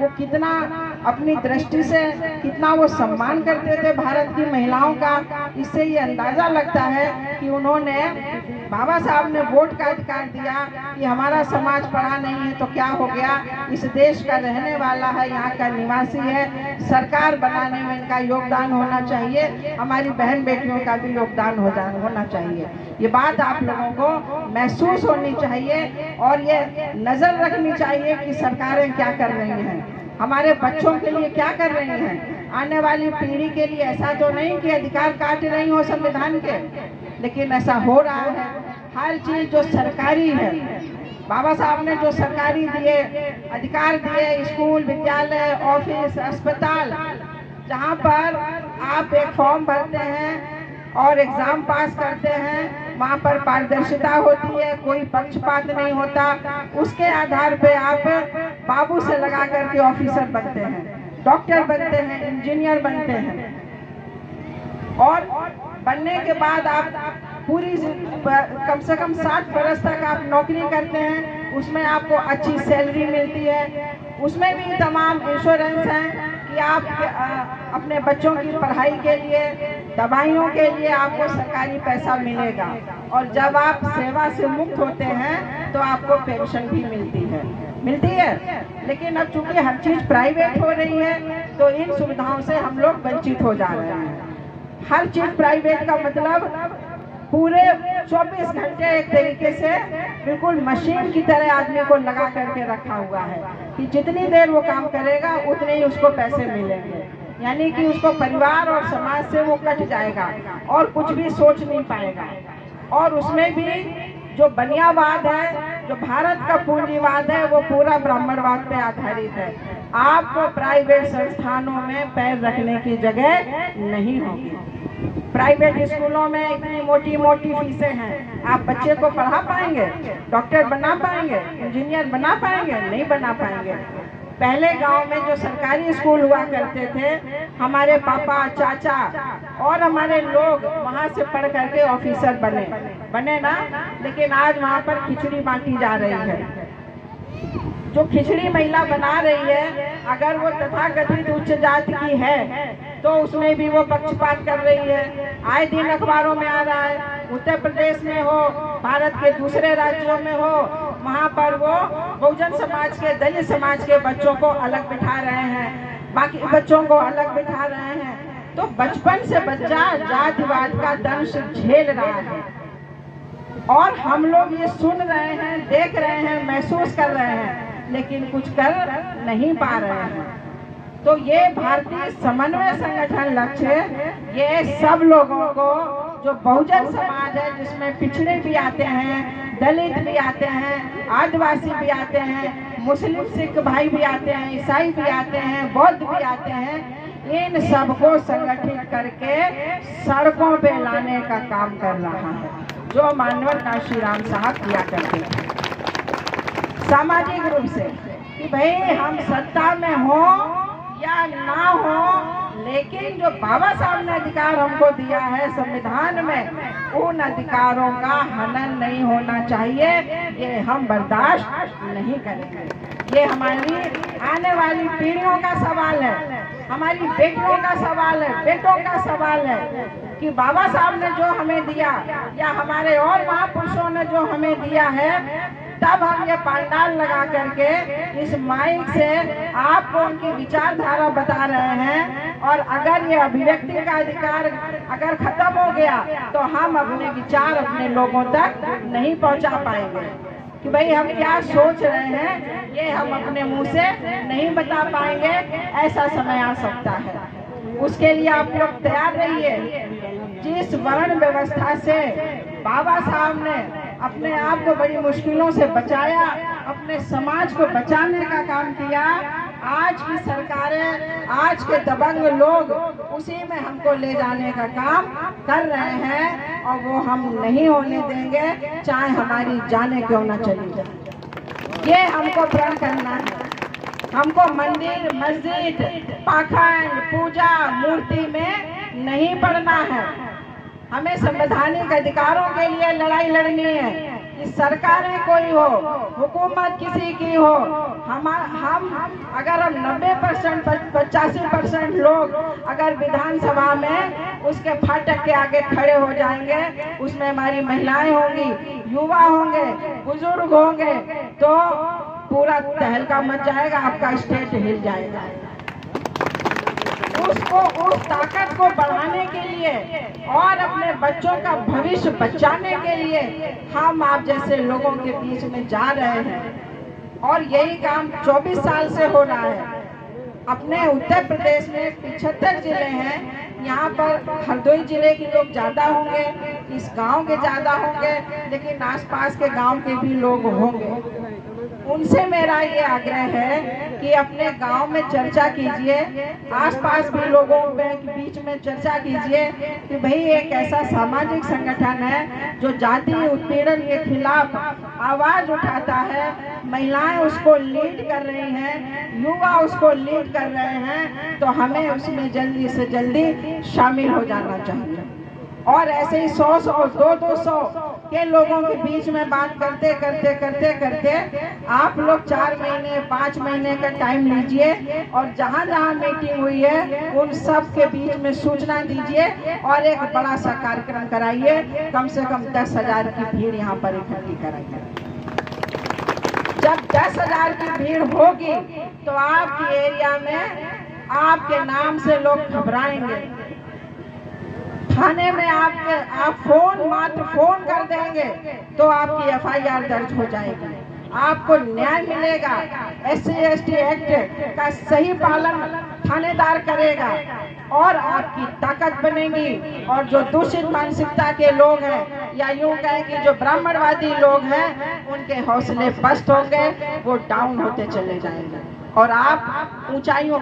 वो कितना अपनी दृष्टि से कितना वो सम्मान करते थे भारत की महिलाओं का। इससे ये अंदाजा लगता है कि उन्होंने, बाबा साहब ने वोट का अधिकार दिया कि हमारा समाज पढ़ा नहीं है तो क्या हो गया, इस देश का रहने वाला है, यहाँ का निवासी है, सरकार बनाने में इनका योगदान होना चाहिए, हमारी बहन बेटियों का भी योगदान होना चाहिए। ये बात आप लोगों को महसूस होनी चाहिए और ये नजर रखनी चाहिए कि सरकारें क्या कर रही हैं, हमारे बच्चों के लिए क्या कर रही हैं, आने वाली पीढ़ी के लिए। ऐसा तो नहीं कि अधिकार काट रही हो संविधान के, लेकिन ऐसा हो रहा है। हर चीज जो सरकारी है, बाबा साहब ने जो सरकारी दिए अधिकार दिए, स्कूल, विद्यालय, ऑफिस, अस्पताल, जहाँ पर आप एक फॉर्म भरते हैं और एग्जाम पास करते हैं, वहाँ पर पारदर्शिता होती है, कोई पक्षपात नहीं होता। उसके आधार पे आप बाबू से लगा करके ऑफिसर बनते हैं, डॉक्टर बनते हैं, इंजीनियर बनते हैं, और बनने के बाद आप पूरी कम से कम 60 बरस तक आप नौकरी करते हैं, उसमें आपको अच्छी सैलरी मिलती है, उसमें भी तमाम इंश्योरेंस हैं कि आप अपने बच्चों की पढ़ाई के लिए, दवाइयों के लिए आपको सरकारी पैसा मिलेगा, और जब आप सेवा से मुक्त होते हैं तो आपको पेंशन भी मिलती है। लेकिन अब चूंकि हर चीज प्राइवेट हो रही है तो इन सुविधाओं से हम लोग वंचित हो जा रहे हैं। हर चीज प्राइवेट का मतलब पूरे 24 घंटे एक तरीके से बिल्कुल मशीन की तरह आदमी को लगा करके रखा हुआ है कि जितनी देर वो काम करेगा उतने ही उसको पैसे मिलेंगे, यानी कि उसको परिवार और समाज से वो कट जाएगा और कुछ भी सोच नहीं पाएगा। और उसमें भी जो बनियावाद है, जो भारत का पूंजीवाद है, वो पूरा ब्राह्मणवाद पे आधारित है। आपको प्राइवेट संस्थानों में पैर रखने की जगह नहीं होगी। प्राइवेट स्कूलों में इतनी मोटी मोटी फीसें हैं, आप बच्चे को पढ़ा पाएंगे, डॉक्टर बना पाएंगे, इंजीनियर बना पाएंगे? नहीं बना पाएंगे। पहले गांव में जो सरकारी स्कूल हुआ करते थे, हमारे पापा, चाचा और हमारे लोग वहां से पढ़ करके ऑफिसर बने ना, लेकिन आज वहां पर खिचड़ी बांटी जा रही है। जो खिचड़ी महिला बना रही है, अगर वो तथाकथित उच्च जाति की है तो उसमें भी वो पक्षपात कर रही है। आए दिन अखबारों में आ रहा है, उत्तर प्रदेश में हो, भारत के दूसरे राज्यों में हो, वहाँ पर वो बहुजन समाज के, दलित समाज के बच्चों को अलग बिठा रहे हैं, बाकी बच्चों को अलग बिठा रहे हैं। तो बचपन से बच्चा जातिवाद का दंश झेल रहा है और हम लोग ये सुन रहे हैं, देख रहे हैं, महसूस कर रहे हैं, लेकिन कुछ कर नहीं पा रहे हैं। तो ये भारतीय समन्वय संगठन लक्ष्य, ये सब लोगों को, जो बहुजन समाज है जिसमें पिछड़े भी आते हैं, दलित भी आते हैं, आदिवासी भी आते हैं, मुस्लिम सिख भाई भी आते हैं, ईसाई भी आते हैं, बौद्ध भी आते हैं, इन सबको संगठित करके सड़कों पे लाने का काम कर रहा है, जो मानव काशीराम साहब किया करते हैं सामाजिक रूप से कि भाई हम सत्ता में हो या ना हो, लेकिन जो बाबा साहब ने अधिकार हमको दिया है संविधान में, उन अधिकारों का हनन नहीं होना चाहिए। ये हम बर्दाश्त नहीं करेंगे। ये हमारी आने वाली पीढ़ियों का सवाल है, हमारी बेटियों का सवाल है, बेटों का सवाल है कि बाबा साहब ने जो हमें दिया या हमारे और महापुरुषों ने जो हमें दिया है, तब हम ये पंडाल लगा करके इस माइक से आपको उनकी विचारधारा बता रहे हैं। और अगर ये अभिव्यक्ति का अधिकार अगर खत्म हो गया तो हम अपने विचार अपने लोगों तक नहीं पहुंचा पाएंगे कि भाई हम क्या सोच रहे हैं, ये हम अपने मुंह से नहीं बता पाएंगे। ऐसा समय आ सकता है, उसके लिए आप लोग तैयार रहिए। जिस वर्ण व्यवस्था से बाबा साहब ने अपने आप को बड़ी मुश्किलों से बचाया, अपने समाज को बचाने का काम किया, आज की सरकारें, आज के दबंग लोग उसी में हमको ले जाने का काम कर रहे हैं और वो हम नहीं होने देंगे, चाहे हमारी जाने क्यों ना चली जाए। ये हमको प्रण करना है। हमको मंदिर, मस्जिद, पाखंड, पूजा, मूर्ति में नहीं पड़ना है। हमें संवैधानिक अधिकारों के लिए लड़ाई लड़नी है। कि सरकारें कोई हो, हुकूमत किसी की हो, हम अगर हम 90% 85% लोग अगर विधानसभा में उसके फाटक के आगे खड़े हो जाएंगे, उसमें हमारी महिलाएं होंगी, युवा होंगे, बुजुर्ग होंगे, तो पूरा तहलका मच जाएगा, आपका स्टेट हिल जाएगा। उसको उस ताकत को बढ़ाने के लिए और अपने बच्चों का भविष्य बचाने के लिए हम आप जैसे लोगों के बीच में जा रहे हैं और यही काम 24 साल से हो रहा है। अपने उत्तर प्रदेश में 75 जिले हैं, यहाँ पर हरदोई जिले के लोग ज्यादा होंगे, इस गांव के ज्यादा होंगे, लेकिन आसपास के गांव के भी लोग होंगे। उनसे मेरा ये आग्रह है कि अपने गांव में चर्चा कीजिए, आसपास भी लोगों के बीच में चर्चा कीजिए कि भाई एक ऐसा सामाजिक संगठन है जो जाति उत्पीड़न के खिलाफ आवाज उठाता है, महिलाएं उसको लीड कर रही हैं, युवा उसको लीड कर रहे हैं, तो हमें उसमें जल्दी से जल्दी शामिल हो जाना चाहिए। और ऐसे ही 100 और 200 के लोगों के बीच में बात करते करते आप लोग 4 महीने 5 महीने का टाइम लीजिए और जहाँ जहाँ मीटिंग हुई है उन सब के बीच में सूचना दीजिए और एक बड़ा सा कार्यक्रम कराइए, कम से कम 10,000 की भीड़ यहाँ पर इकट्ठी कराइए। जब 10,000 की भीड़ होगी तो आपके एरिया में आपके नाम से लोग घबराएंगे। थाने में आप मात्र फोन कर देंगे तो आपकी FIR दर्ज हो जाएगी, आपको न्याय मिलेगा। SC/ST एक्ट का सही पालन थानेदार करेगा और आपकी ताकत बनेगी। और जो दूषित मानसिकता के लोग हैं या यूं कहें कि जो ब्राह्मणवादी लोग हैं, उनके हौसले पस्त होंगे, वो डाउन होते चले जाएंगे और आप ऊंचाइयों